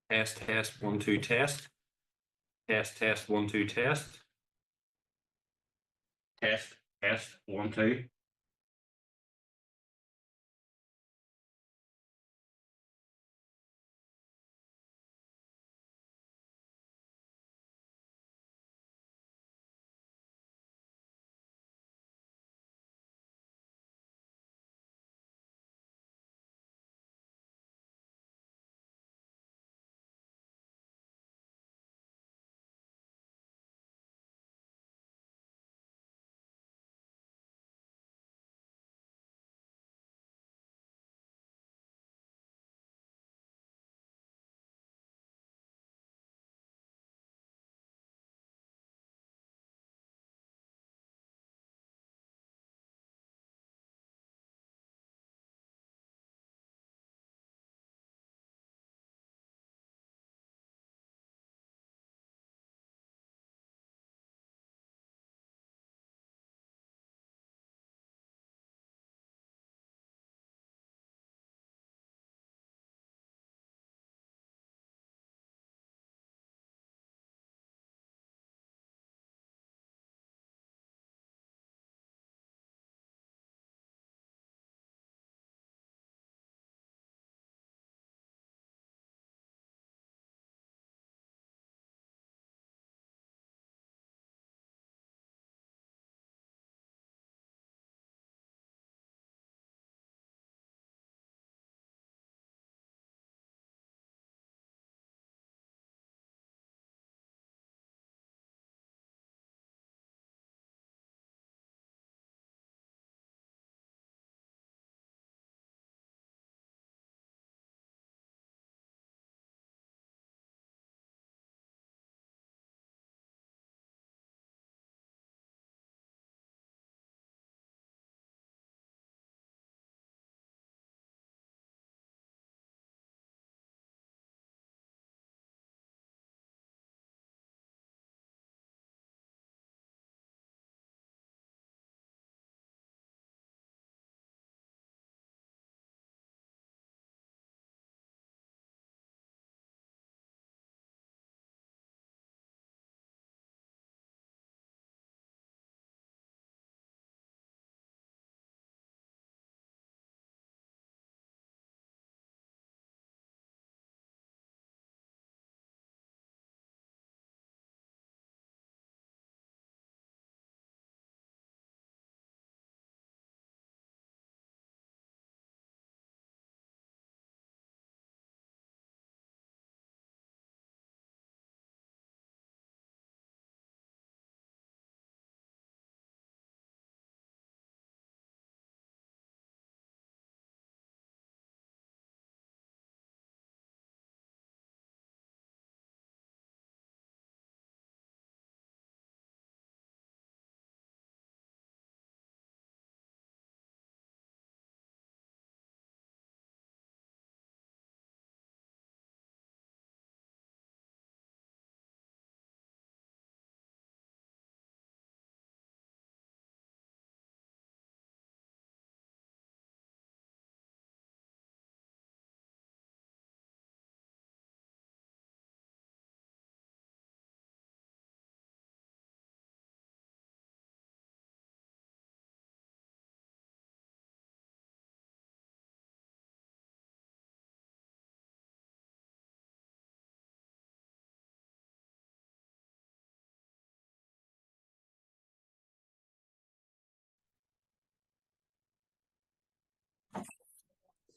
Test, 1 2 test. Test, 1 2 test. Test, 1 2.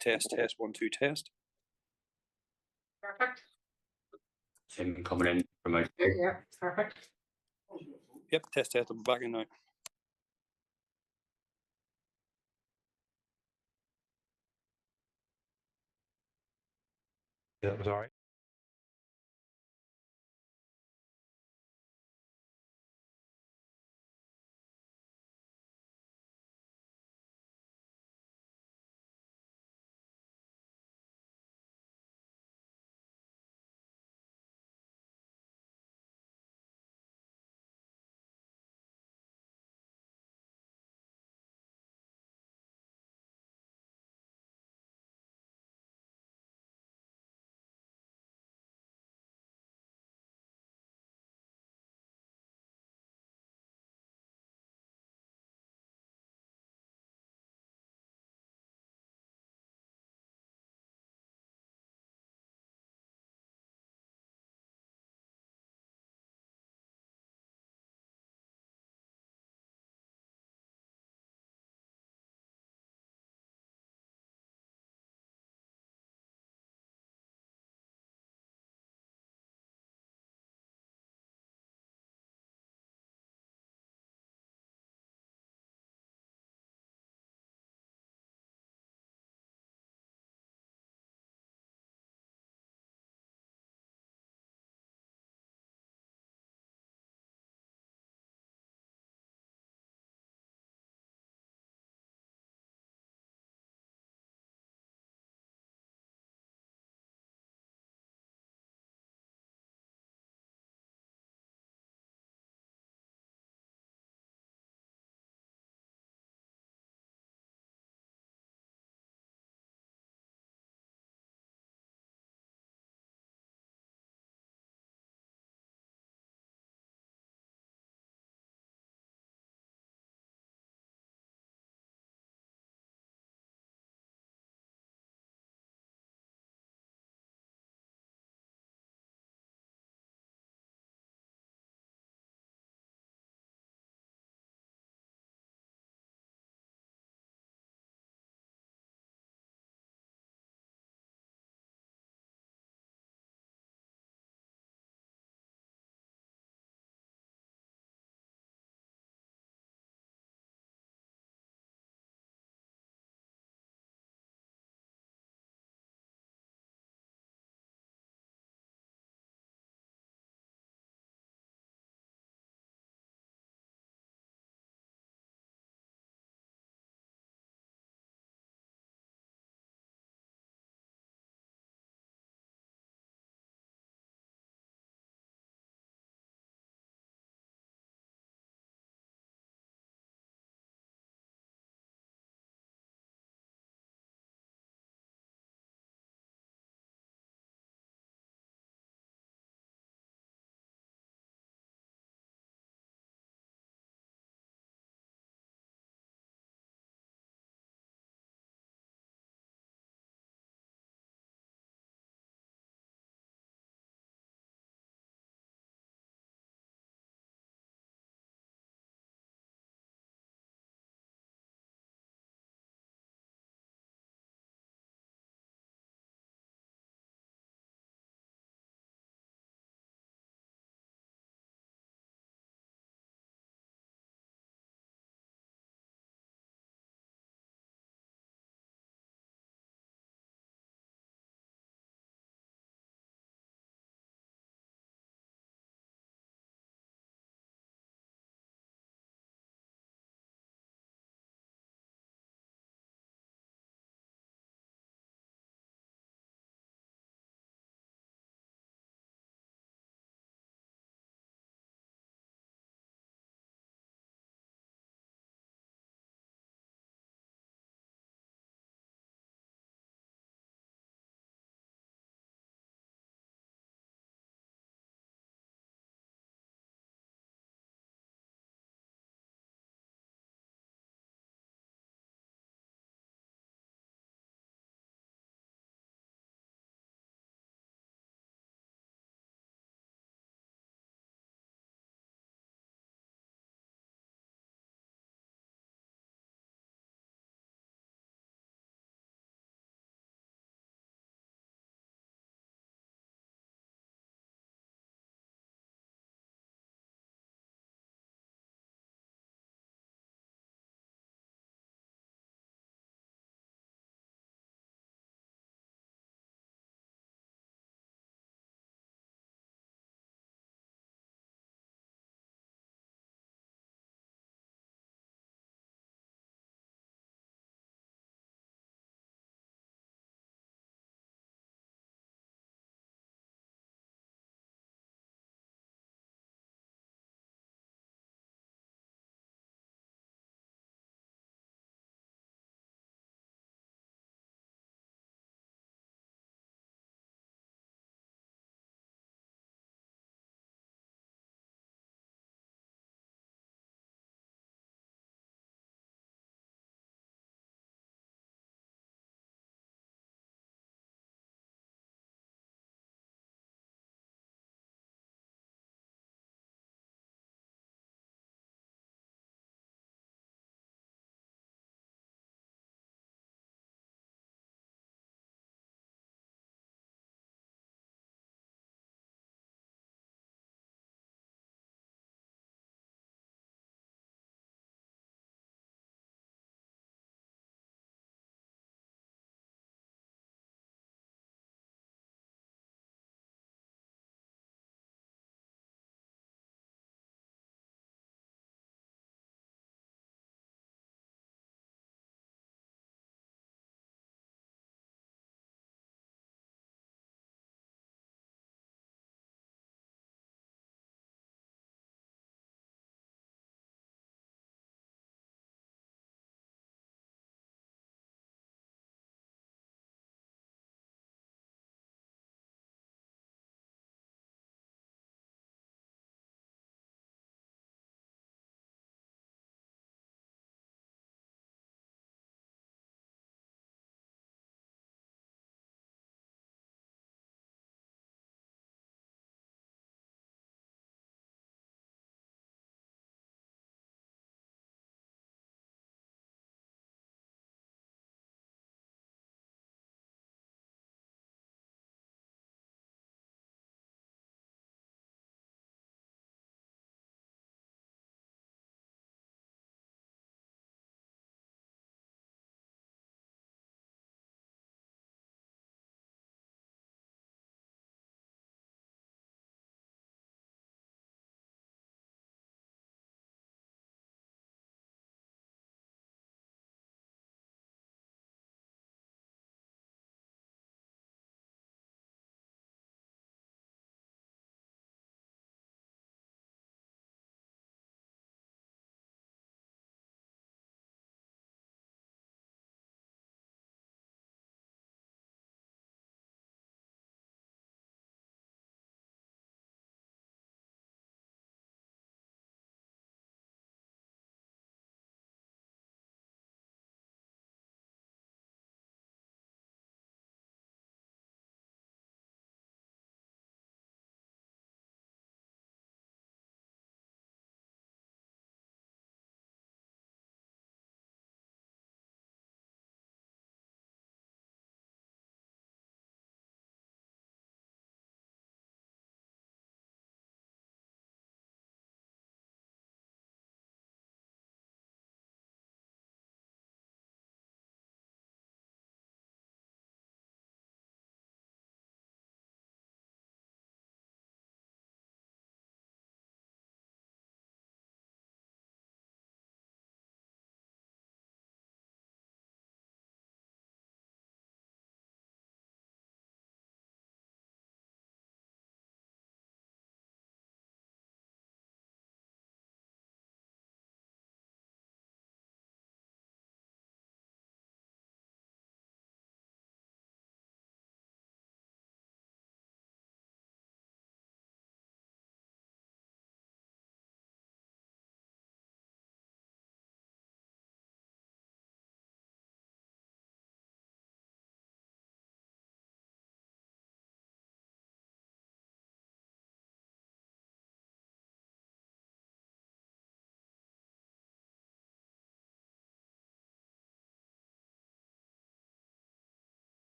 Test, 1 2 test. Perfect. Tim coming in from outside. Yeah, perfect. Yep, test. I'm back in now. Yeah, that was alright.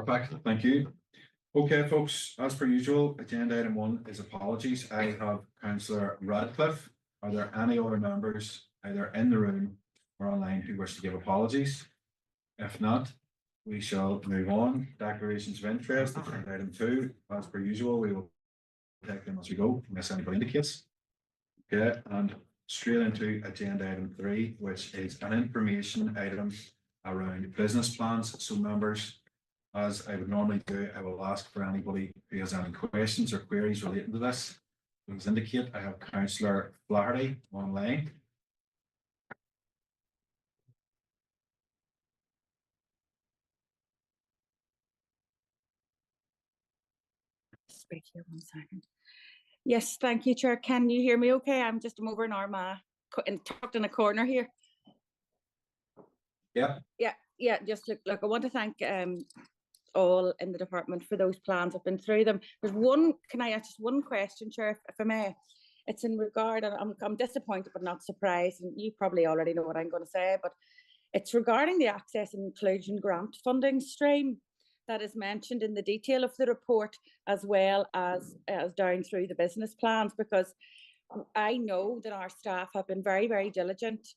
Perfect, thank you. Okay, folks, as per usual, agenda item 1 is apologies. I have Councillor Radcliffe. Are there any other members either in the room or online who wish to give apologies? If not, we shall move on. Declarations of interest, agenda item 2. As per usual, we will take them as we go, unless anybody indicates. Okay, and straight into agenda item 3, which is an information item around business plans. So members, as I would normally do, I will ask for anybody who has any questions or queries relating to this. Please indicate. I have Councillor Flaherty online. Speak here 1 second. Yes, thank you, Chair. Can you hear me okay? I'm over in Armagh, tucked in a corner here. Yeah. Yeah. Just look. I want to thank all in the department for those plans. I've been through them. There's one. Can I ask just one question, Chair, if I may? It's in regard, and I'm disappointed but not surprised, and you probably already know what I'm going to say, but it's regarding the Access and Inclusion Grant funding stream that is mentioned in the detail of the report, as well as down through the business plans, because I know that our staff have been very, very diligent.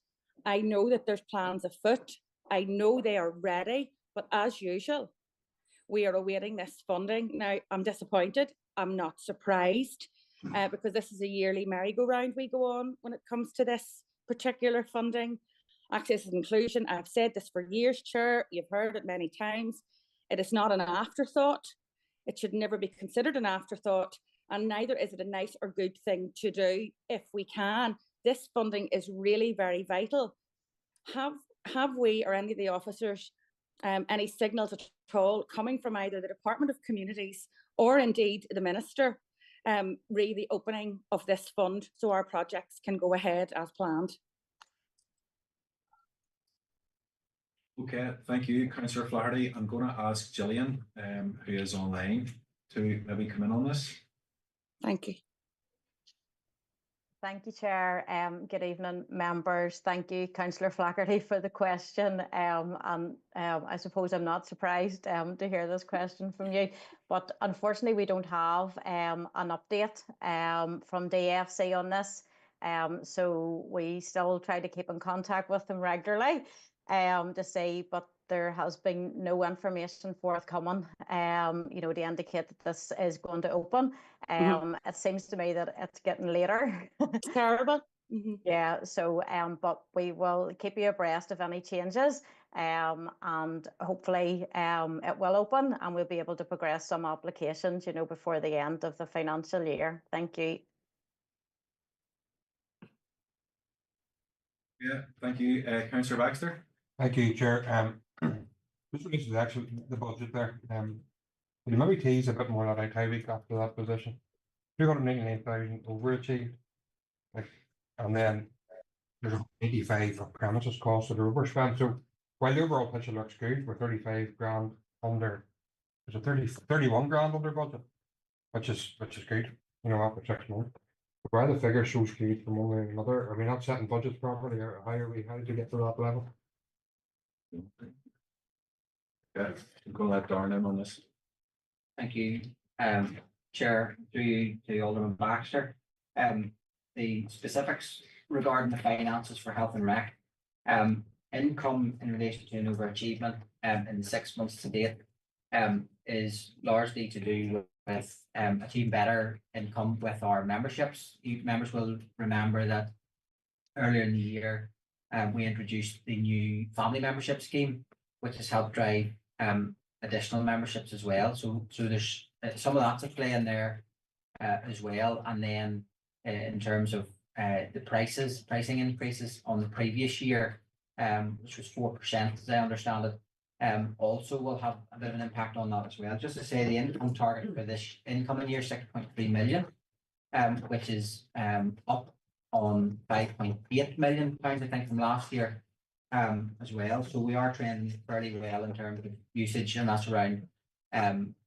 I know that there's plans afoot. I know they are ready, but as usual, we are awaiting this funding. Now, I'm disappointed. I'm not surprised, because this is a yearly merry-go-round we go on when it comes to this particular funding. Access and inclusion, I've said this for years, Chair, you've heard it many times. It is not an afterthought. It should never be considered an afterthought, and neither is it a nice or good thing to do if we can. This funding is really very vital. Have we or any of the officers any signals at all coming from either the Department of Communities or indeed the Minister re the opening of this fund so our projects can go ahead as planned? Okay, thank you, Councillor Flaherty. I'm going to ask Gillian, who is online, to maybe come in on this. Thank you. Thank you, Chair. Good evening, members. Thank you, Councillor Flaherty, for the question. I suppose I'm not surprised to hear this question from you, but unfortunately we don't have an update from DFC on this. So we still try to keep in contact with them regularly to see, but there has been no information forthcoming, to indicate that this is going to open. It seems to me that it's getting later. It's terrible. Yeah, so but we will keep you abreast of any changes, and hopefully it will open and we'll be able to progress some applications, before the end of the financial year. Thank you. Yeah, thank you, Councillor Baxter. Thank you, Chair. This is actually the budget there. Can you maybe tease a bit more about how we got to that position? 299,000 overachieved, and then there's 85 for premises costs that are overspent. So while the overall picture looks good, we're 35 grand under. There's a 31 grand under budget, which is good. After 6 months. Why the figure so skewed from one way to another? Are we not setting budgets properly, or how did you get to that level? Yeah, I'm going to let Darren in on this. Thank you, Chair, through you to Alderman Baxter. The specifics regarding the finances for health and rec, income in relation to an overachievement in the 6 months to date is largely to do with achieving better income with our memberships. You members will remember that earlier in the year we introduced the new family membership scheme, which has helped drive additional memberships as well. So there's some of that to play in there as well. And then in terms of the pricing increases on the previous year, which was 4%, as I understand it, also will have a bit of an impact on that as well. Just to say, the income target for this incoming year, 6.3 million, which is up on 5.8 million pounds, I think, from last year as well. So we are trending fairly well in terms of usage, and that's around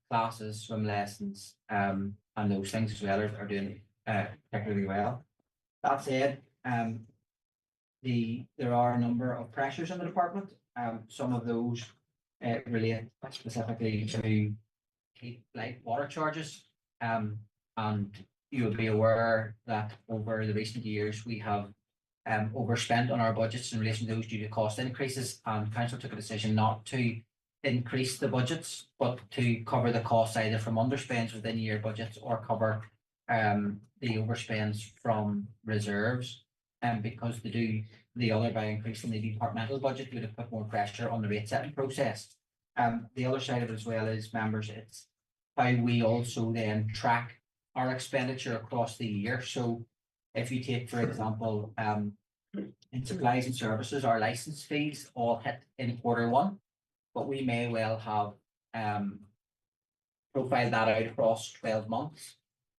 classes, swim lessons, and those things as well are doing particularly well. That said, there are a number of pressures in the department. Some of those relate specifically to keep like water charges. And you'll be aware that over the recent years, we have overspent on our budgets in relation to those due to cost increases, and council took a decision not to increase the budgets, but to cover the costs either from underspends within year budgets or cover the overspends from reserves. And because they do the other by increasing the departmental budget, would have put more pressure on the rate setting process. The other side of it as well is, members, it's how we also then track our expenditure across the year. So if you take, for example, in supplies and services, our license fees all hit in Q1, but we may well have profiled that out across 12 months.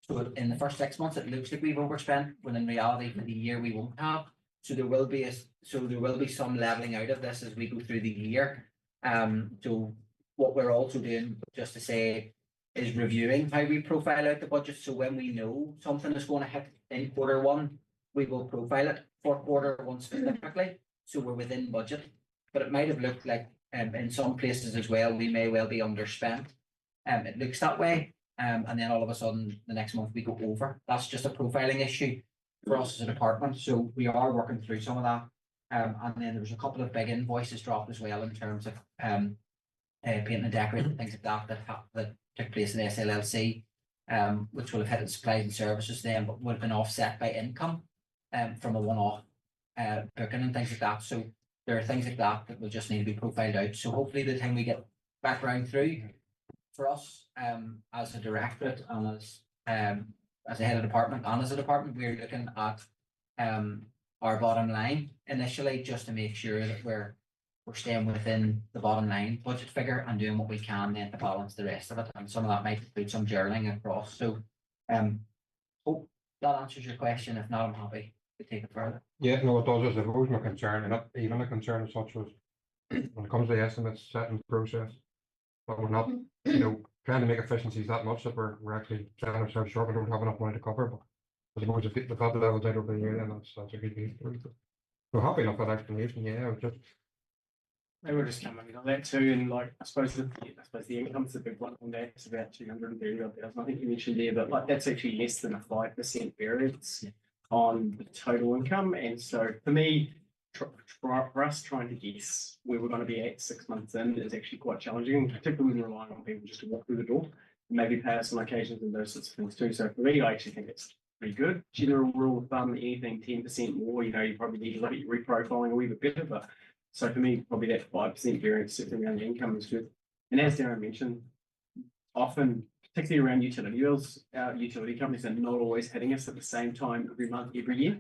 So in the first 6 months, it looks like we've overspent, when in reality for the year we won't have. So there will be some leveling out of this as we go through the year. So what we're also doing, just to say, is reviewing how we profile out the budget. So when we know something is going to hit in Q1, we will profile it for Q1 specifically, so we're within budget. But it might have looked like in some places as well, we may well be underspent. It looks that way. And then all of a sudden, the next month we go over. That's just a profiling issue for us as a department. So we are working through some of that. And then there was a couple of big invoices dropped as well in terms of painting and decorating, things like that took place in SLLC, which will have hit supplies and services then, but would have been offset by income from a one-off booking and things like that. So there are things like that that will just need to be profiled out. So hopefully the time we get back around through, for us as a directorate and as a head of department and as a department, we're looking at our bottom line initially, just to make sure that we're staying within the bottom line budget figure and doing what we can then to balance the rest of it. And some of that might include some journaling across. So hope that answers your question. If not, I'm happy to take it further. Yeah, no, it does. I suppose my concern, and not even a concern as such, was when it comes to the estimates setting process, but we're not, trying to make efficiencies that much that we're actually selling ourselves short. We don't have enough money to cover, but I suppose if the fact that levels out over the year, then that's a good news. So happy enough with that explanation. Yeah, I was just. I would just comment on that too, and like I suppose the income's the big one on that. It's about 230,000. I think you mentioned there, but like that's actually less than a 5% variance on the total income. And so for me, for us trying to guess where we're going to be at 6 months in is actually quite challenging, particularly when relying on people just to walk through the door, and maybe pay us on occasions and those sorts of things too. So for me, I actually think it's pretty good. General rule of thumb, anything 10% more, you probably need to look at your reprofiling a wee bit better, but. So for me, probably that 5% variance sitting around the income is good. And as Darren mentioned, often, particularly around utility bills, our utility companies are not always hitting us at the same time every month, every year.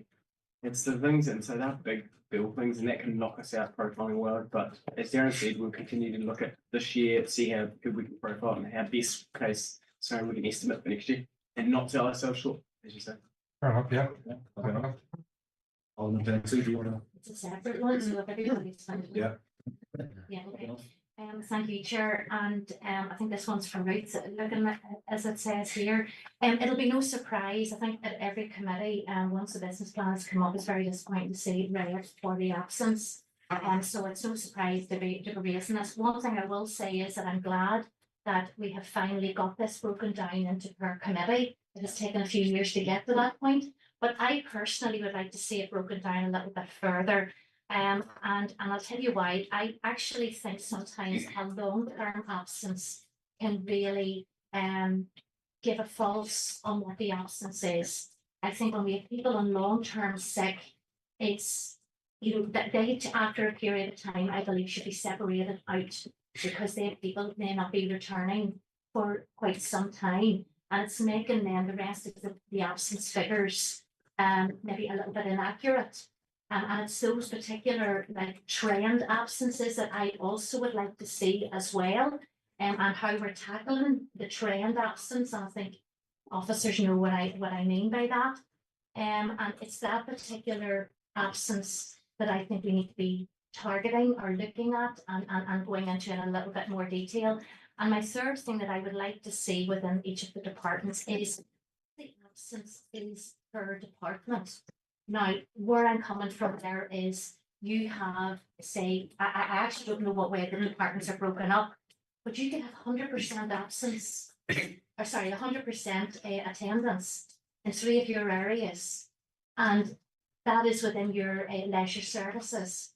It's the things, and so they're big bill things, and that can knock us out profiling well. But as Darren said, we'll continue to look at this year, see how good we can profile and how best case so we can estimate for next year and not sell ourselves short, as you say. Fair enough, yeah. Okay. Alderman Dempsey, do you want to? It's a separate one, so if everybody's fine. Yeah. Yeah, okay. Thank you, Chair, and I think this one's for Ruth, looking at, as it says here. It'll be no surprise, I think, at every committee, once the business plans come up, it's very disappointing to see red for the absence. So it's no surprise to be raising this. One thing I will say is that I'm glad that we have finally got this broken down into per committee. It has taken a few years to get to that point. But I personally would like to see it broken down a little bit further. And I'll tell you why. I actually think sometimes a long-term absence can really give a false on what the absence is. I think when we have people on long-term sick, it's, that they, after a period of time, I believe should be separated out, because people may not be returning for quite some time. And it's making then the rest of the absence figures maybe a little bit inaccurate. And it's those particular like trend absences that I also would like to see as well, and how we're tackling the trend absence. And I think officers know what I mean by that. And it's that particular absence that I think we need to be targeting or looking at and going into in a little bit more detail. And my third thing that I would like to see within each of the departments is the absence is per department. Now, where I'm coming from there is you have, say, I actually don't know what way the departments are broken up, but you could have 100% absence, or sorry, 100% attendance in 3 of your areas. And that is within your leisure services.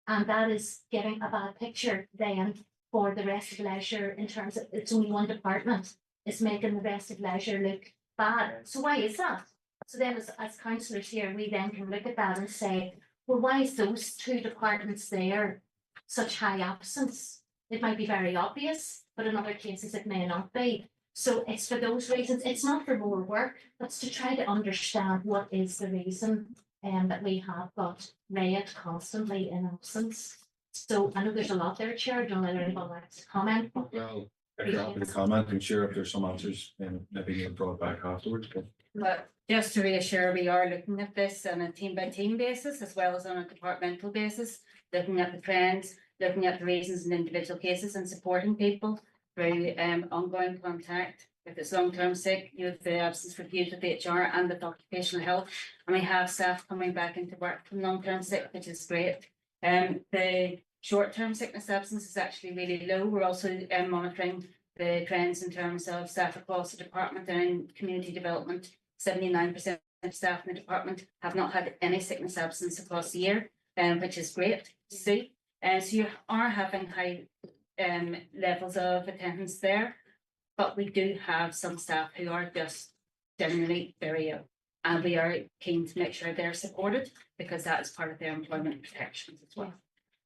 And that is giving a bad picture then for the rest of leisure in terms of it's only one department. It's making the rest of leisure look bad. So why is that? So then as councillors here, we then can look at that and say, well, why is those 2 departments there such high absence? It might be very obvious, but in other cases it may not be. So it's for those reasons. It's not for more work, but it's to try to understand what is the reason that we have got red constantly in absence. So I know there's a lot there, Chair. I don't know whether anyone likes to comment. Well, if you're happy to comment, I'm sure if there's some answers, then maybe you'll draw it back afterwards. But just to reassure, we are looking at this on a team by team basis as well as on a departmental basis, looking at the trends, looking at the reasons in individual cases and supporting people through ongoing contact. If it's long-term sick, you have the absence reviews with HR and with occupational health. And we have staff coming back into work from long-term sick, which is great. The short-term sickness absence is actually really low. We're also monitoring the trends in terms of staff across the department and in community development. 79% of staff in the department have not had any sickness absence across the year, which is great to see. So you are having high levels of attendance there, but we do have some staff who are just generally very ill, and we are keen to make sure they're supported because that is part of their employment protections as well.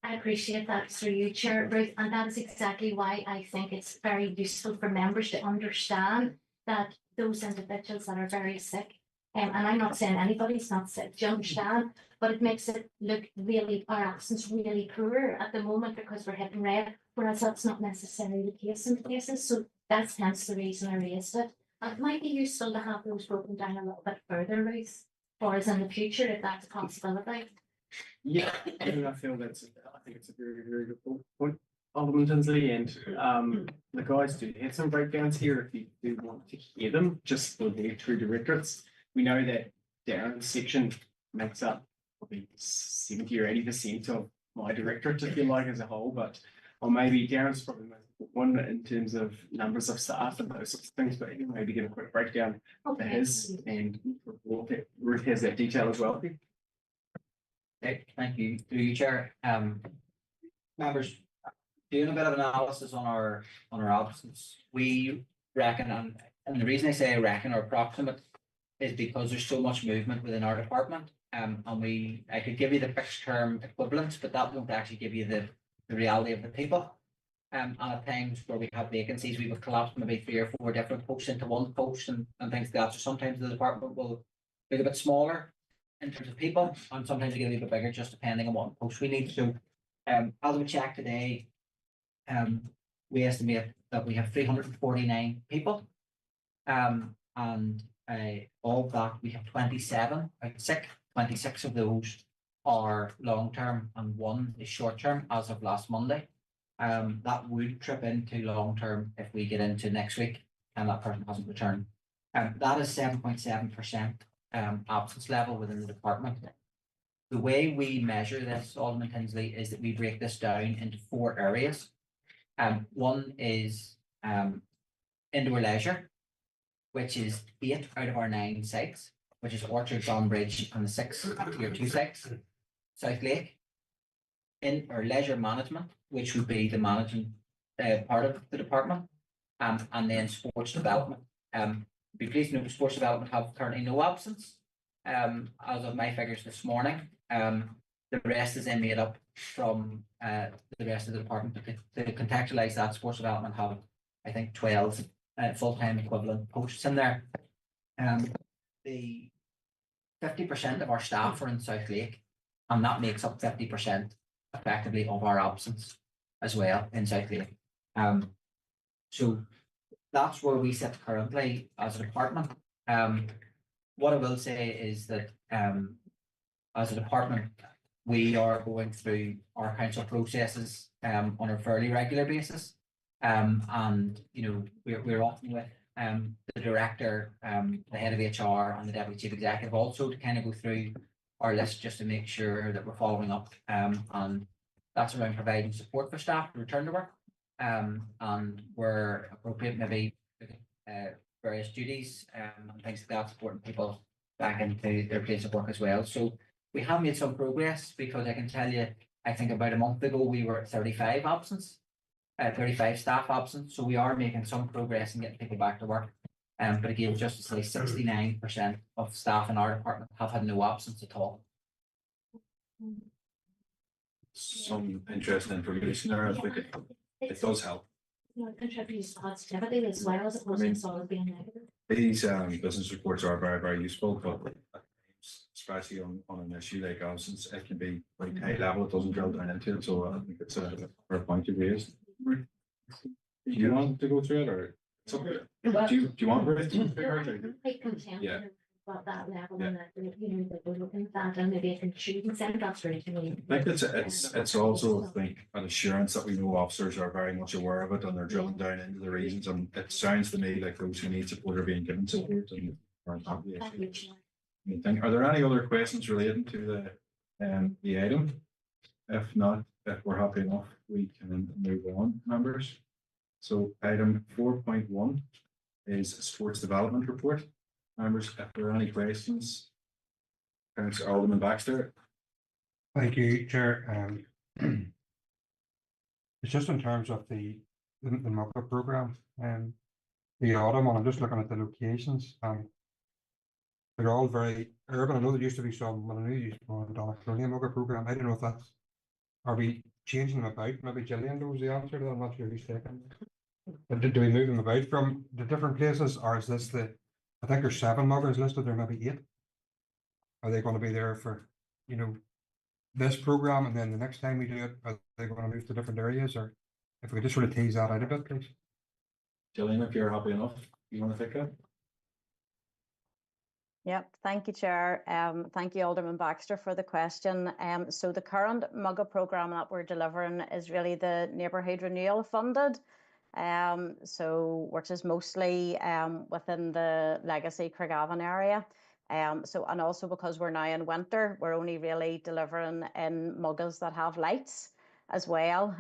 I appreciate that through you, Chair Ruth, and that is exactly why I think it's very useful for members to understand that those individuals that are very sick, and I'm not saying anybody's not sick, do you understand? But it makes it look really, our absence really poor at the moment because we're hitting red, whereas that's not necessarily the case in cases. So that's hence the reason I raised it. It might be useful to have those broken down a little bit further, Ruth, for us in the future if that's a possibility. Yeah, I feel I think it's a very, very good point, Alderman Tinsley, and the guys do have some breakdowns here if you do want to hear them, just for the 2 directorates. We know that Darren's section makes up probably 70 or 80% of my directorate, if you like, as a whole, but or maybe Darren's probably one in terms of numbers of staff and those sorts of things, but he can maybe give a quick breakdown for his, and Ruth has that detail as well. Okay, thank you. Through you, Chair. Members, doing a bit of analysis on our absence, we reckon, and the reason I say reckon or approximate is because there's so much movement within our department. And I could give you the fixed term equivalents, but that won't actually give you the reality of the people. And at times where we have vacancies, we would collapse maybe 3 or 4 different posts into one post and things like that. So sometimes the department will be a bit smaller in terms of people, and sometimes it get a little bit bigger just depending on what post we need. So as we check today, we estimate that we have 349 people, and all of that we have 27 out sick. 26 of those are long-term and 1 is short-term as of last Monday. That would trip into long-term if we get into next week and that person hasn't returned. That is 7.7% absence level within the department. The way we measure this, Alderman Tinsley, is that we break this down into 4 areas. One is indoor leisure, which is 8 out of our 9 sites, which is Orchard, Banbridge, and the 6 tier 2 sites. South Lake. In our leisure management, which would be the managing part of the department, and then sports development. Be pleased to know sports development have currently no absence. As of my figures this morning, the rest is then made up from the rest of the department. To contextualize that, sports development have, I think, 12 full-time equivalent posts in there. The 50% of our staff are in South Lake, and that makes up 50% effectively of our absence as well in South Lake. So that's where we sit currently as a department. What I will say is that as a department, we are going through our council processes on a fairly regular basis. And we're often with the director, the head of HR, and the deputy chief executive also to kind of go through our list just to make sure that we're following up. And that's around providing support for staff to return to work. And where appropriate, maybe various duties and things like that, supporting people back into their place of work as well. So we have made some progress, because I can tell you, I think about a month ago, we were at 35 absence, 35 staff absent. So we are making some progress in getting people back to work. But again, just to say 69% of staff in our department have had no absence at all. Some interesting information there. I think it does help. You know, it contributes to positivity as well, as opposed to sort of being negative. These business reports are very, very useful, but at times, especially on an issue like absence, it can be quite high level. It doesn't drill down into it. So I think it's a fair point you raised. Do you want to go through it, or it's okay? Do you want Ruth to figure it out? I'm quite content Yeah. about that level, and that, you know, that we're looking at that, and maybe I can shoot and send that straight to me. I think it's also, I think, an assurance that we know officers are very much aware of it and they're drilling down into the reasons. And it sounds to me like those who need support are being given support and aren't happy. Are there any other questions relating to the item? If not, if we're happy enough, we can move on, members. So item 4.1 is sports development report. Members, if there are any questions, Councillor Alderman Baxter. Thank you, Chair. It's just in terms of the mock-up program and the autumn, and I'm just looking at the locations. They're all very urban. I know there used to be some, well, I know you used to go on the Donaghclooney mock-up program. I don't know if that's, are we changing them about? Maybe Gillian knows the answer to that. I'm not sure who's taking. But do we move them about from the different places, or is this I think there's 7 muggers listed, there may be 8. Are they going to be there for, you know, this program, and then the next time we do it, are they going to move to different areas? Or if we could just sort of tease that out a bit, please. Gillian, if you're happy enough, you want to take that? Yep, thank you, Chair. Thank you, Alderman Baxter, for the question. So the current MUGA programme that we're delivering is really the neighbourhood renewal funded. So which is mostly within the legacy Craigavon area. So, and also because we're now in winter, we're only really delivering in MUGAs that have lights as well.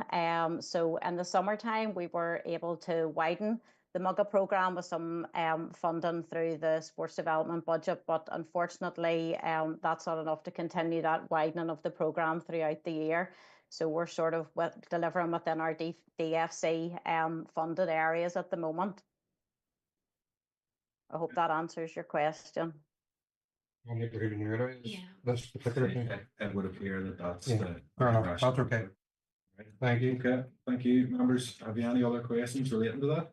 So in the summertime, we were able to widen the MUGA programme with some funding through the sports development budget, but unfortunately, that's not enough to continue that widening of the programme throughout the year. So we're sort of delivering within our DFC funded areas at the moment. I hope that answers your question. On neighbourhood in your areas, Yeah. this particular thing. It would appear that that's Yeah, the. fair enough. That's okay. Thank you. Okay, thank you, members. Have you any other questions relating to that?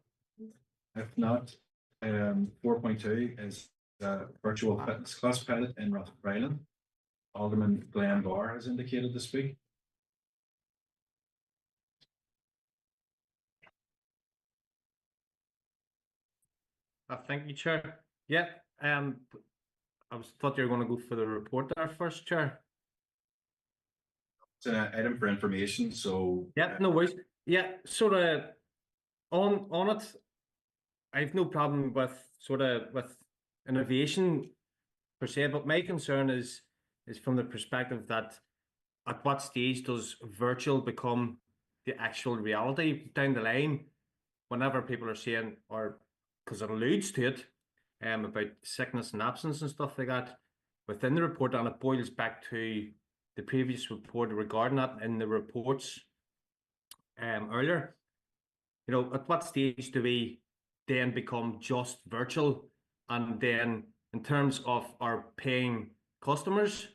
If not, 4.2 is virtual fitness class pilot in Rathfriland. Alderman Glenn Barr has indicated to speak. Thank you, Chair. Yeah, I thought you were going to go for the report there first, Chair. It's an item for information, so. Yeah, no worries. Yeah, sort of on it, I've no problem with with innovation per se, but my concern is from the perspective that at what stage does virtual become the actual reality down the line, whenever people are saying, or because it alludes to it, about sickness and absence and stuff like that within the report, and it boils back to the previous report regarding that in the reports earlier. You know, at what stage do we then become just virtual? And then in terms of our paying customers,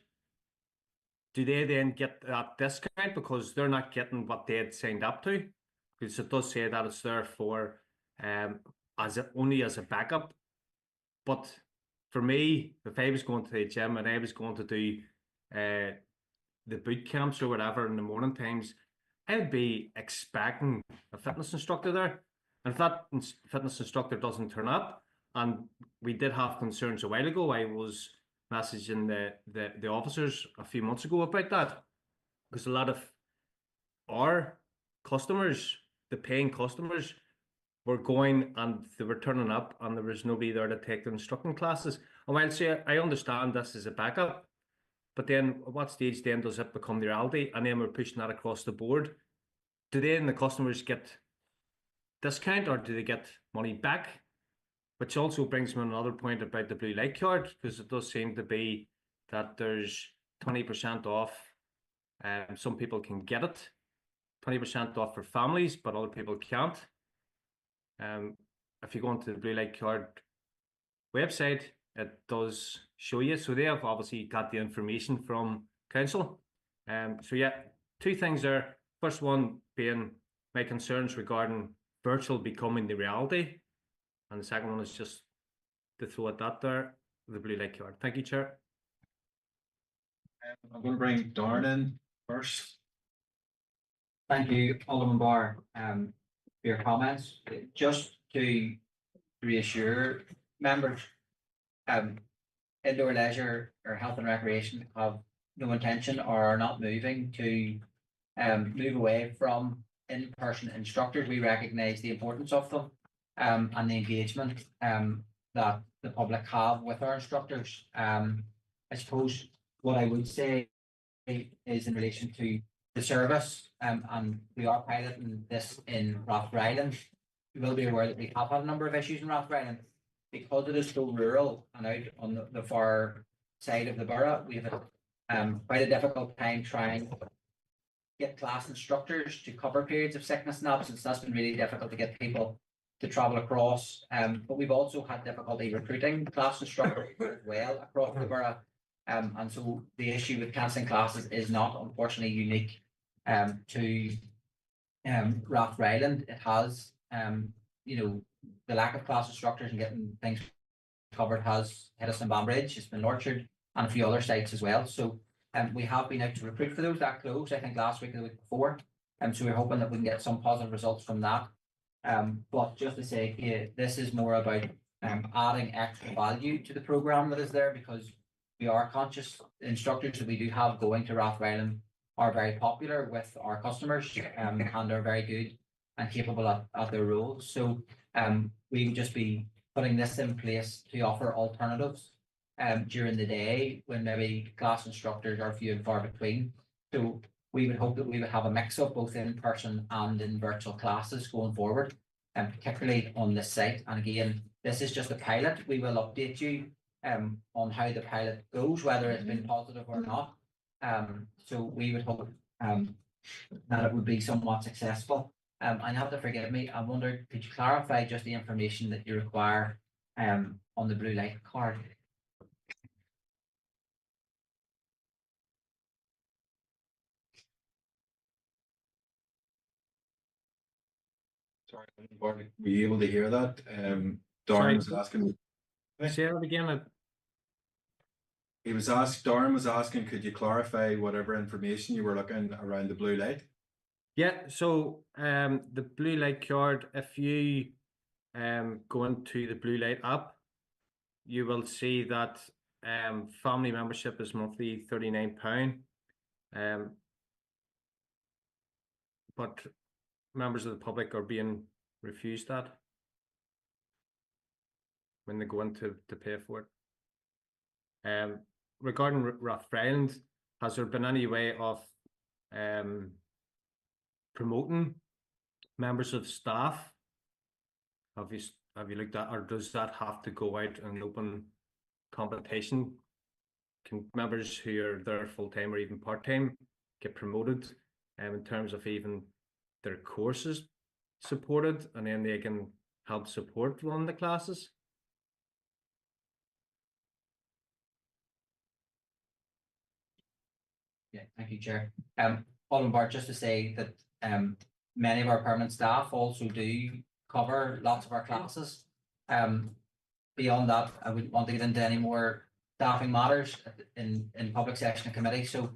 do they then get that discount because they're not getting what they had signed up to? Because it does say that it's there for only as a backup. But for me, if I was going to the gym and I was going to do the boot camps or whatever in the morning times, I'd be expecting a fitness instructor there. And if that fitness instructor doesn't turn up, and we did have concerns a while ago, I was messaging the officers a few months ago about that, because a lot of our customers, the paying customers, were going and they were turning up and there was nobody there to take the instructing classes. And while I understand this is a backup, but then at what stage then does it become the reality? And then we're pushing that across the board. Do then the customers get discount or do they get money back? Which also brings me another point about the blue light card, because it does seem to be that there's 20% off. Some people can get it, 20% off for families, but other people can't. If you go onto the blue light card website, it does show you. So they have obviously got the information from council. So yeah, two things there. First one being my concerns regarding virtual becoming the reality. And the second one is just to throw at that there, the blue light card. Thank you, Chair. I'm going to bring Darren in first. Thank you, Alderman Barr, for your comments. Just to reassure members, indoor leisure or health and recreation have no intention or are not moving to move away from in-person instructors. We recognise the importance of them and the engagement that the public have with our instructors. I suppose what I would say is in relation to the service, and we are piloting this in Rathryland. You will be aware that we have had a number of issues in Rathryland because it is so rural and out on the far side of the borough. We have quite a difficult time trying to get class instructors to cover periods of sickness and absence. That's been really difficult to get people to travel across. But we've also had difficulty recruiting class instructors as well across the borough. And so the issue with cancelling classes is not unfortunately unique to Rathryland. It has, the lack of class instructors and getting things covered has hit us in Banbridge, it's been Orchard and a few other sites as well. So we have been out to recruit for those that closed, I think last week or the week before. So we're hoping that we can get some positive results from that. But just to say, this is more about adding extra value to the programme that is there, because we are conscious instructors that we do have going to Rathryland are very popular with our customers and are very good and capable at their roles. So we would just be putting this in place to offer alternatives during the day when maybe class instructors are few and far between. So we would hope that we would have a mix of both in person and in virtual classes going forward, and particularly on this site. And again, this is just a pilot. We will update you on how the pilot goes, whether it's been positive or not. So we would hope that it would be somewhat successful. And you have to forgive me, I wondered, could you clarify just the information that you require on the blue light card? Sorry, were you able to hear that? Darren Sorry. was asking. Say that again. Darren was asking, could you clarify whatever information you were looking around the blue light? Yeah, so the blue light card, if you go into the blue light app, you will see that family membership is monthly £39. But members of the public are being refused that when they go in to pay for it. Regarding Rathryland, has there been any way of promoting members of staff? Have you looked at, or does that have to go out in open competition? Can members who are there full-time or even part-time get promoted in terms of even their courses supported, and then they can help support run the classes? Yeah, thank you, Chair. Alderman Bart, just to say that many of our permanent staff also do cover lots of our classes. Beyond that, I wouldn't want to get into any more staffing matters in public session and committee. So,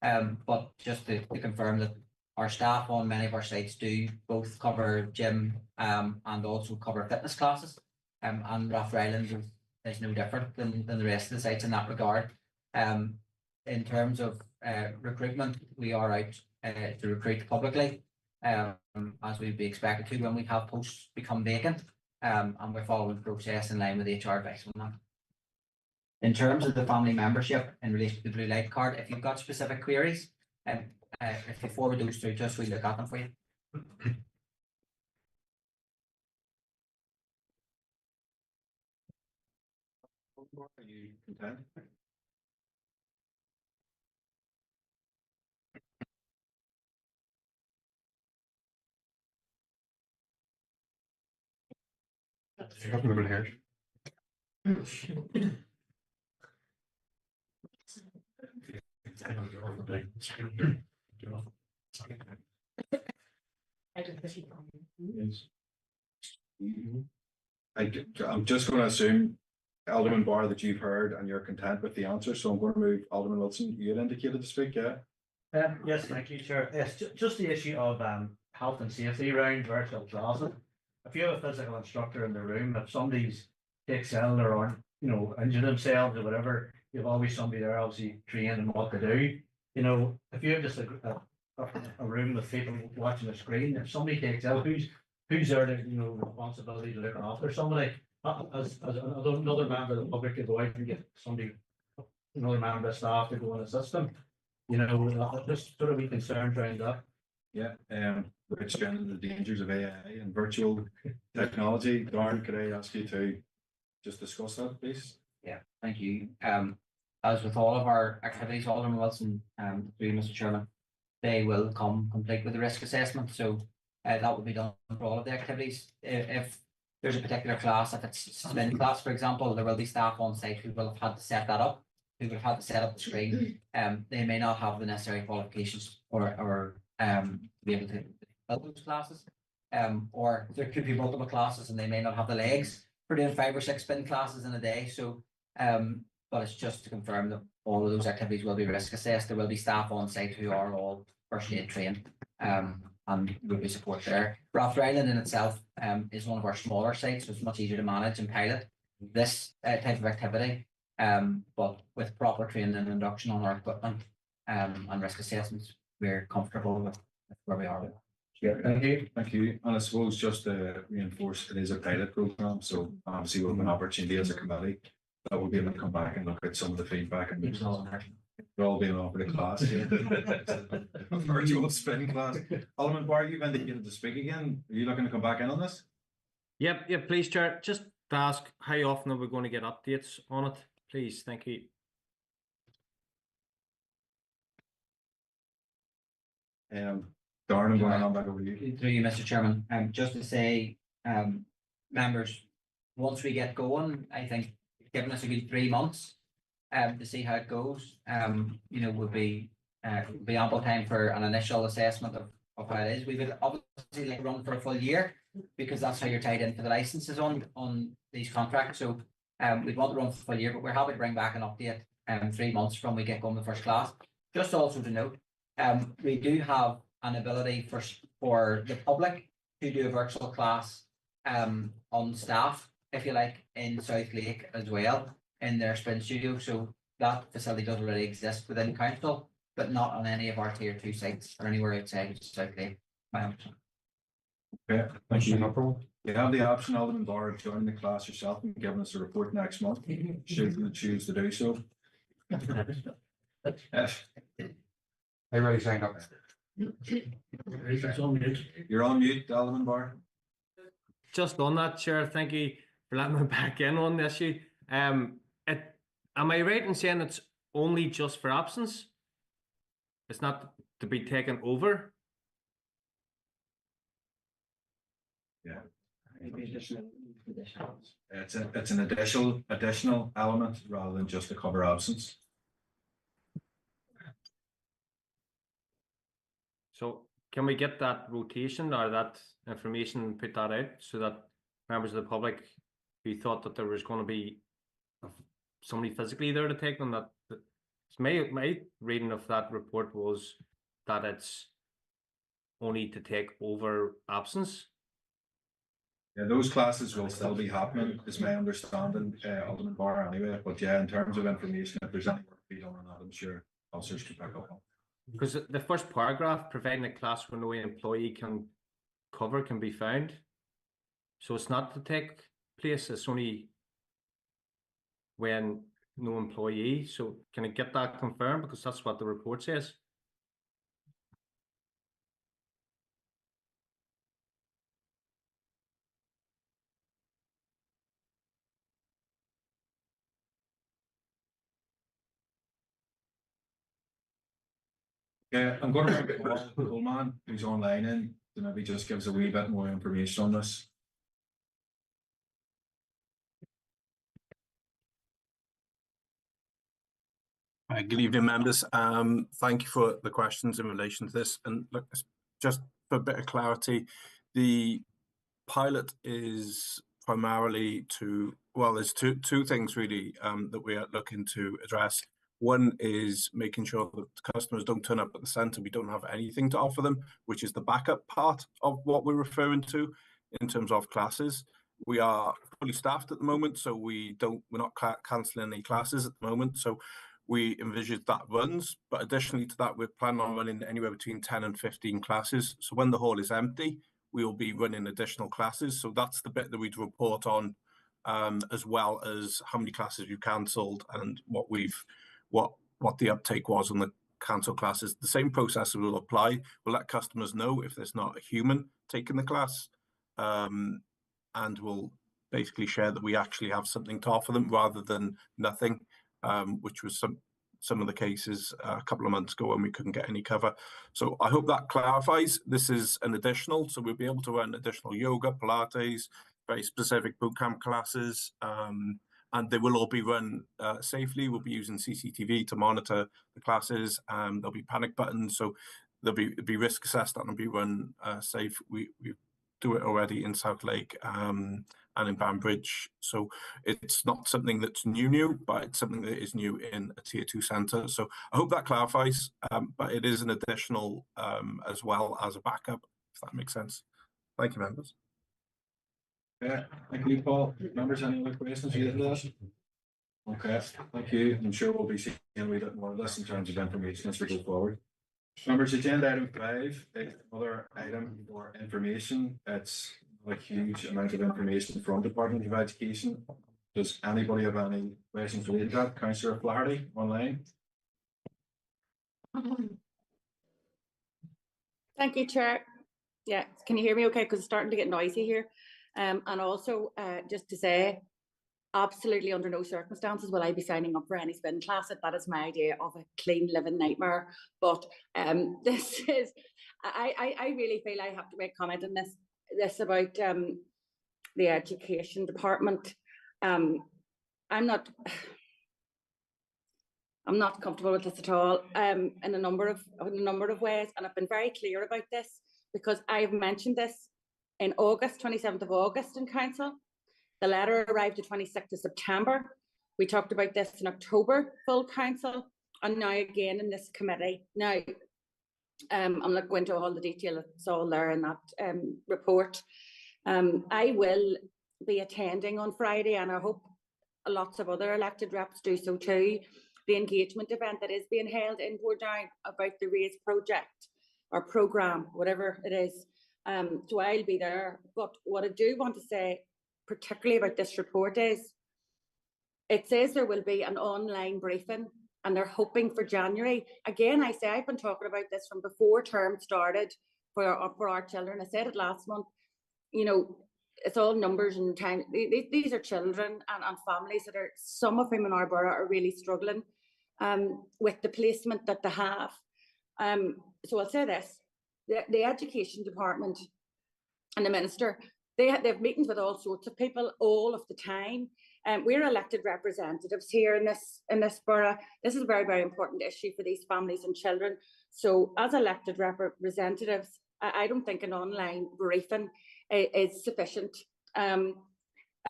but just to confirm that our staff on many of our sites do both cover gym and also cover fitness classes. And Rathryland is no different than the rest of the sites in that regard. In terms of recruitment, we are out to recruit publicly, as we'd be expected to when we have posts become vacant, and we're following the process in line with HR advice on that. In terms of the family membership in relation to the blue light card, if you've got specific queries, if you forward those through, just we look at them for you. Are you content? You got the middle here. I'm just going to assume, Alderman Barr, that you've heard and you're content with the answer, so I'm going to move Alderman Wilson. You had indicated to speak, yeah? Yes, thank you, Chair. Yes, just the issue of health and safety around virtual classes. If you have a physical instructor in the room, if somebody's takes ill or aren't, injured themselves or whatever, you've always somebody there obviously trained in what to do. If you have just a room with people watching the screen, if somebody takes ill, who's there to, responsibility to look after somebody? As another member of the public to go out and get somebody, another member of staff to go and assist them. Just sort of be concerned around that. Yeah, which again, the dangers of AI and virtual technology. Darren, could I ask you to just discuss that, please? Yeah, thank you. As with all of our activities, Alderman Wilson, through Mr. Chairman, they will come complete with the risk assessment. So that will be done for all of the activities. If there's a particular class, if it's spin class, for example, there will be staff on site who will have had to set that up, who will have had to set up the screen. They may not have the necessary qualifications or be able to build those classes. Or there could be multiple classes and they may not have the legs for doing 5 or 6 spin classes in a day. So, but it's just to confirm that all of those activities will be risk assessed. There will be staff on site who are all first aid trained, and will be support there. Rafter Island in itself is one of our smaller sites, so it's much easier to manage and pilot this type of activity. But with proper training and induction on our equipment and risk assessments, we're comfortable with where we are. Yeah, thank you. Thank you. And I suppose just to reinforce, it is a pilot program, so obviously we'll have an opportunity as a committee that we'll be able to come back and look at some of the feedback and we're all being offered a class here. A virtual spin class. Alderman Barr, you've indicated to speak again. Are you looking to come back in on this? Yep, please, Chair. Just to ask, how often are we going to get updates on it? Please, thank you. Darren, I'm going to hand back over to you. Through you, Mr. Chairman, just to say, members, once we get going, I think giving us a good 3 months to see how it goes, would be ample time for an initial assessment of how it is. We would obviously like run for a full year because that's how you're tied into the licenses on these contracts. So we'd want to run for a full year, but we're happy to bring back an update 3 months from we get going the first class. Just also to note, we do have an ability for the public to do a virtual class on staff, if you like, in South Lake as well, in their spin studio. So that facility does already exist within council, but not on any of our tier 2 sites or anywhere outside South Lake. Okay, thank you. You have the option, Alderman Barr, of joining the class yourself and giving us a report next month, should you choose to do so. I already signed up. You're on mute, Alderman Barr. Just on that, Chair, thank you for letting me back in on the issue. Am I right in saying it's only just for absence? It's not to be taken over? Yeah. It's an additional element rather than just to cover absence. So can we get that rotation or that information, put that out so that members of the public who thought that there was going to be somebody physically there to take them, that my reading of that report was that it's only to take over absence. Yeah, those classes will still be happening, is my understanding, Alderman Barr anyway, but yeah, in terms of information, if there's any work to be done on that, I'm sure officers can pick up on. Because the first paragraph, providing a class where no employee can be found. So it's not to take place, it's only when no employee. So can I get that confirmed? Because that's what the report says. Yeah, I'm going to bring Paul Coleman, who's online in, to maybe just give us a wee bit more information on this. Good evening, members. Thank you for the questions in relation to this. And look, just for a bit of clarity, the pilot is primarily there's two things really that we are looking to address. One is making sure that customers don't turn up at the centre. We don't have anything to offer them, which is the backup part of what we're referring to in terms of classes. We are fully staffed at the moment, so we're not cancelling any classes at the moment. So we envisage that runs, but additionally to that, we're planning on running anywhere between 10 and 15 classes. So when the hall is empty, we will be running additional classes. So that's the bit that we'd report on, as well as how many classes we've cancelled and what the uptake was on the cancelled classes. The same process will apply. We'll let customers know if there's not a human taking the class, and we'll basically share that we actually have something to offer them rather than nothing. Which was some of the cases a couple of months ago when we couldn't get any cover. So I hope that clarifies. This is an additional, so we'll be able to run additional yoga, Pilates, very specific bootcamp classes, and they will all be run safely. We'll be using CCTV to monitor the classes. There'll be panic buttons, so there'll be risk assessed and it'll be run safe. We do it already in South Lake and in Banbridge. So it's not something that's new, but it's something that is new in a tier 2 centre. So I hope that clarifies, but it is an additional as well as a backup, if that makes sense. Thank you, members. Yeah, thank you, Paul. Members, any other questions related to this? Okay, thank you. I'm sure we'll be seeing a wee bit more of this in terms of information as we go forward. Members, agenda item 5 is another item for information. It's a huge amount of information from the Department of Education. Does anybody have any questions related to that? Councillor Flaherty online. Thank you, Chair. Yeah, can you hear me okay? Because it's starting to get noisy here. And also, just to say, absolutely under no circumstances will I be signing up for any spin class. That is my idea of a clean living nightmare. But this is, I really feel I have to make comment on this about the education department. I'm not comfortable with this at all. In a number of ways, and I've been very clear about this because I've mentioned this in August, 27th of August in council. The letter arrived the 26th of September. We talked about this in October, full council, and now again in this committee. Now, I'm not going into all the detail, it's all there in that report. I will be attending on Friday, and I hope lots of other elected reps do so too, the engagement event that is being held in Borough about the RAISE project or programme, whatever it is. So I'll be there. But what I do want to say, particularly about this report, is it says there will be an online briefing and they're hoping for January. Again, I say I've been talking about this from before term started for our children. I said it last month. You know, it's all numbers and time. These are children and families that are, some of them in our borough are really struggling with the placement that they have. So I'll say this, the education department and the minister, they have meetings with all sorts of people all of the time. We're elected representatives here in this borough. This is a very, very important issue for these families and children. So as elected representatives, I don't think an online briefing is sufficient. I'm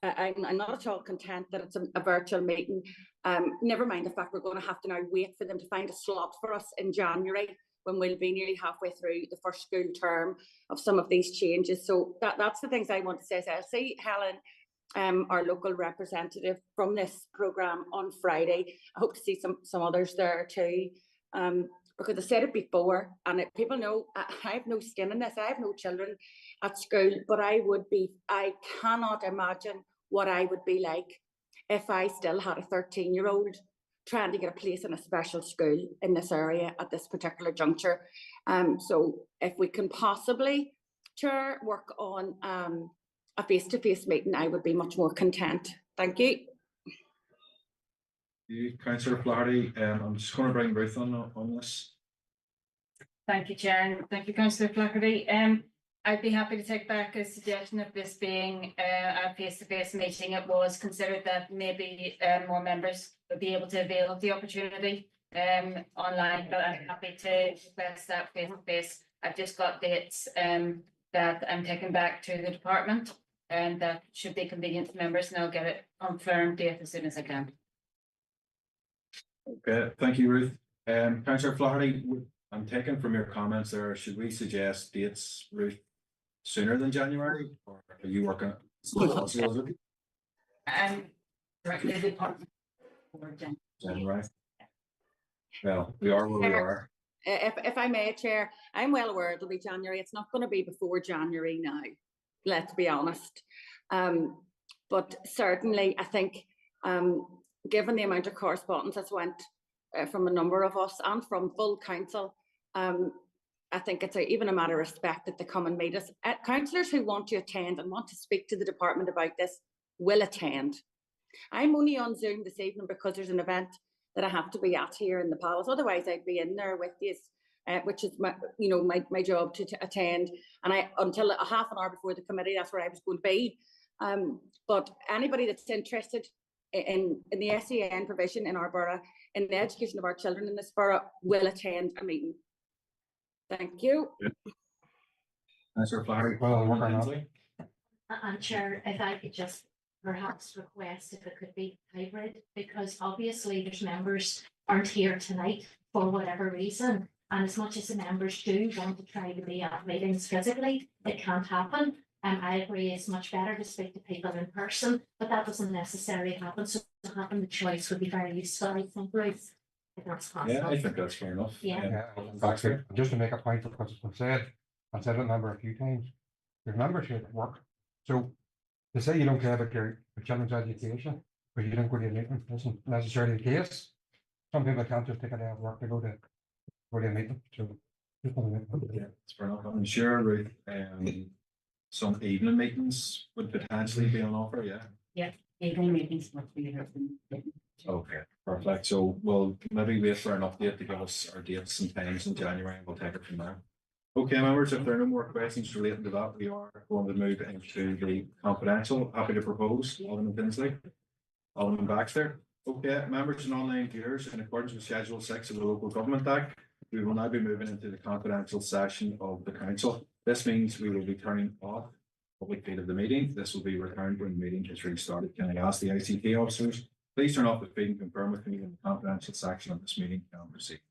not at all content that it's a virtual meeting. Never mind the fact we're going to have to now wait for them to find a slot for us in January, when we'll be nearly halfway through the first school term of some of these changes. So that's the things I want to say. So I'll see Helen, our local representative from this programme on Friday. I hope to see some others there too. Because I said it before, and people know I have no skin in this. I have no children at school, but I cannot imagine what I would be like if I still had a 13-year-old trying to get a place in a special school in this area at this particular juncture. So if we can possibly, Chair, work on a face-to-face meeting, I would be much more content. Thank you. Councillor Flaherty, I'm just going to bring Ruth on this. Thank you, Chair, and thank you, Councillor Flaherty. I'd be happy to take back a suggestion of this being a face-to-face meeting. It was considered that maybe more members would be able to avail of the opportunity online, but I'm happy to request that face-to-face. I've just got dates that I'm taking back to the department, and that should be convenient to members, and I'll get it confirmed date as soon as I can. Okay, thank you, Ruth. Councillor Flaherty, I'm taking from your comments there, should we suggest dates, Ruth, sooner than January, or are you working? Directly to the department for January. Well, we are where we are. If I may, Chair, I'm well aware it'll be January. It's not going to be before January now, let's be honest. But certainly, I think, given the amount of correspondence that's went from a number of us and from full council, I think it's even a matter of respect that they come and meet us. Councillors who want to attend and want to speak to the department about this will attend. I'm only on Zoom this evening because there's an event that I have to be at here in the palace. Otherwise, I'd be in there with you, which is my job to attend. And until a half an hour before the committee, that's where I was going to be. But anybody that's interested in the SEN provision in our borough, in the education of our children in this borough, will attend a meeting. Thank you. Councillor Flaherty. And Chair, if I could just perhaps request if it could be hybrid, because obviously there's members aren't here tonight for whatever reason. And as much as the members do want to try to be at meetings physically, it can't happen. I agree it's much better to speak to people in person, but that doesn't necessarily happen. So having the choice would be very useful, I think, Ruth, if that's possible. Yeah, I think that's fair enough. Yeah. Just to make a point, because it's been said, I've said it a number a few times, there's members here that work. So to say you don't care about your children's education, but you don't go to a meeting, isn't necessarily the case. Some people can't just take a day off work to go to a meeting. So just want to make Yeah, it's fair enough. I'm sure, Ruth, some evening meetings would potentially be on offer, yeah. Evening meetings must be here. Okay, perfect. So we'll maybe wait for an update to give us our dates and times in January, and we'll take it from there. Okay, members, if there are no more questions relating to that, we are going to move into the confidential. Happy to propose, Alderman Tinsley, Alderman Baxter. Okay, members and online viewers, in accordance with Schedule 6 of the Local Government Act, we will now be moving into the confidential session of the council. This means we will be turning off public feed of the meeting. This will be returned when the meeting is restarted. Can I ask the ICT officers, please turn off the feed and confirm with me in the confidential section of this meeting can proceed.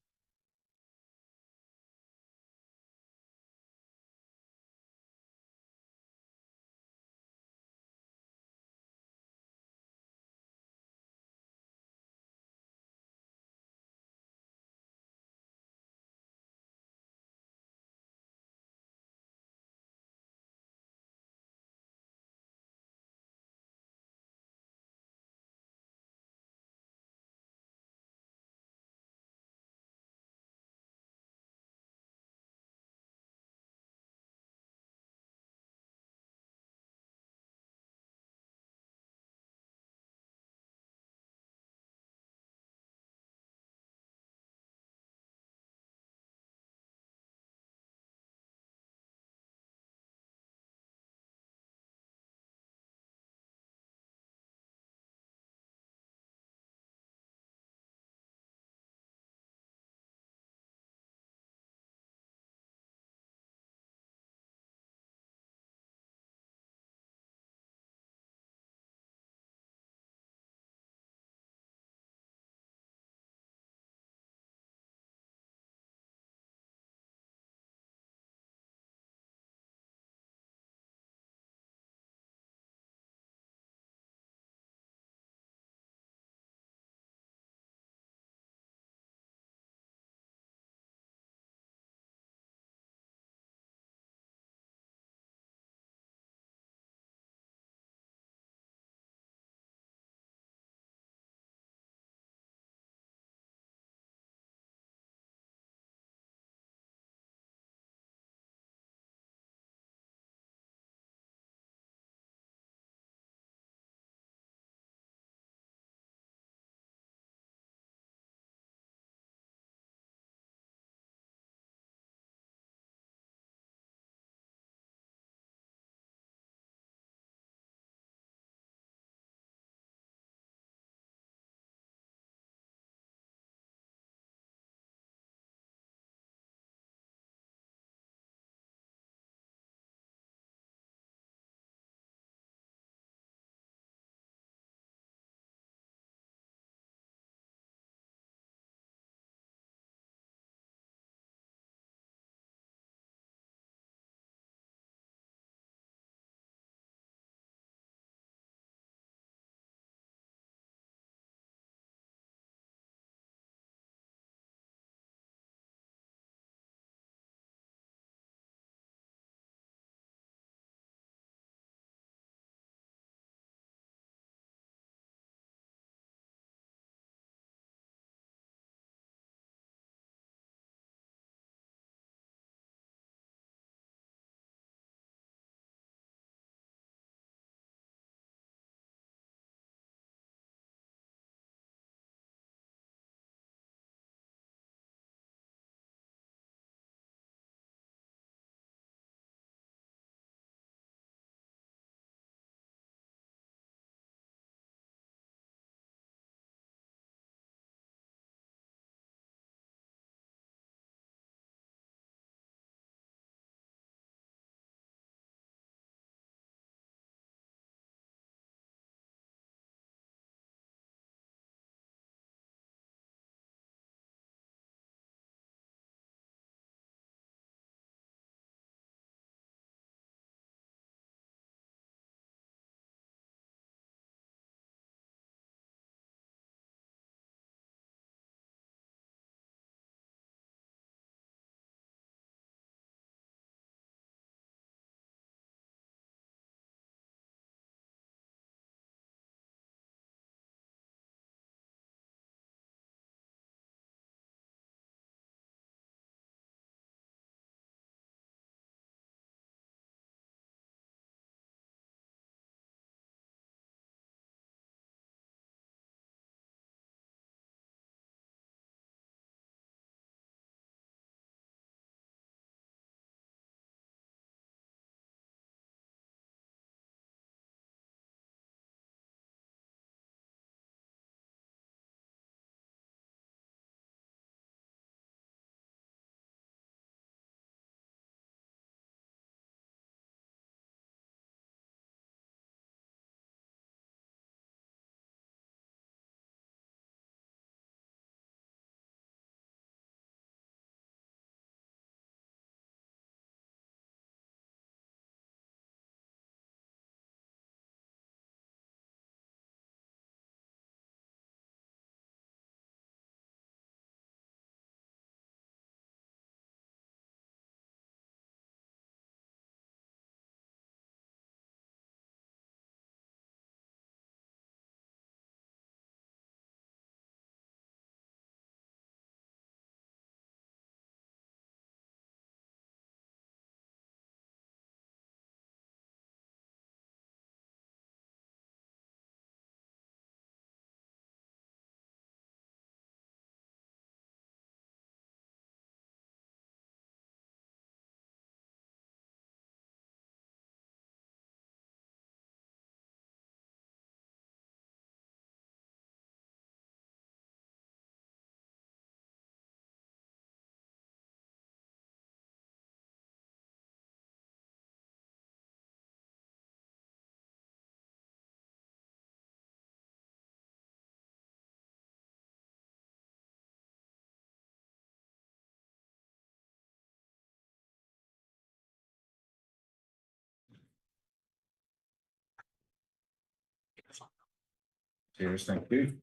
Cheers, thank you.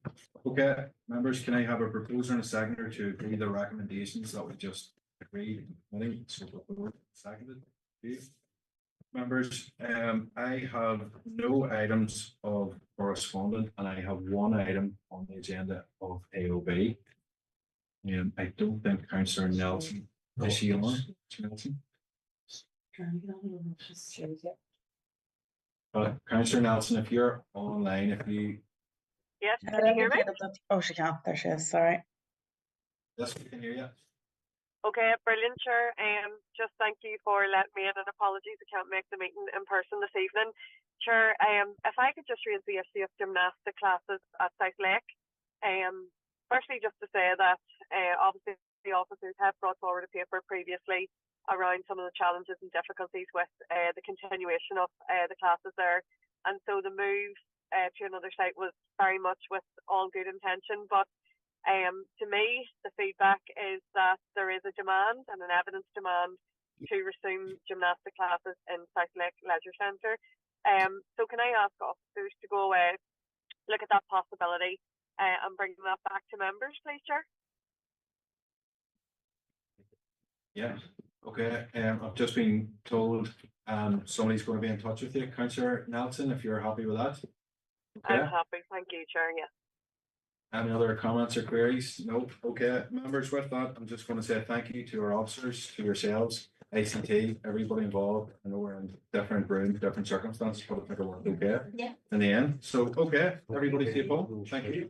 Okay, members, can I have a proposer and a seconder to agree the recommendations that we just agreed? So proposed, seconded. Thank you. Members, I have no items of correspondence and I have one item on the agenda of AOB. I don't think Councillor Nelson, is she on? Nelson? Councillor Nelson, if you're online, if you. Yes, can you hear me? Oh, she can't. There she is. Sorry. Yes, we can hear you. Okay, brilliant, Chair. Just thank you for letting me in, and apologies I can't make the meeting in person this evening. Chair, if I could just raise the issue of gymnastic classes at South Lake. Firstly, just to say that obviously the officers have brought forward a paper previously around some of the challenges and difficulties with the continuation of the classes there, and so the move to another site was very much with all good intention, but to me, the feedback is that there is a demand and an evidence demand to resume gymnastic classes in South Lake Leisure Centre. So can I ask officers to go look at that possibility and bring that back to members, please, Chair? Yeah, okay, I've just been told somebody's going to be in touch with you, Councillor Nelson, if you're happy with that. Okay. I'm happy, thank you, Chair, yeah. Any other comments or queries? No. Okay, members, with that, I'm just going to say thank you to our officers, to yourselves, ICT, everybody involved. I know we're in different rooms, different circumstances, but I think it worked okay. Yeah. In the end. So, okay, everybody stay home. Thank you.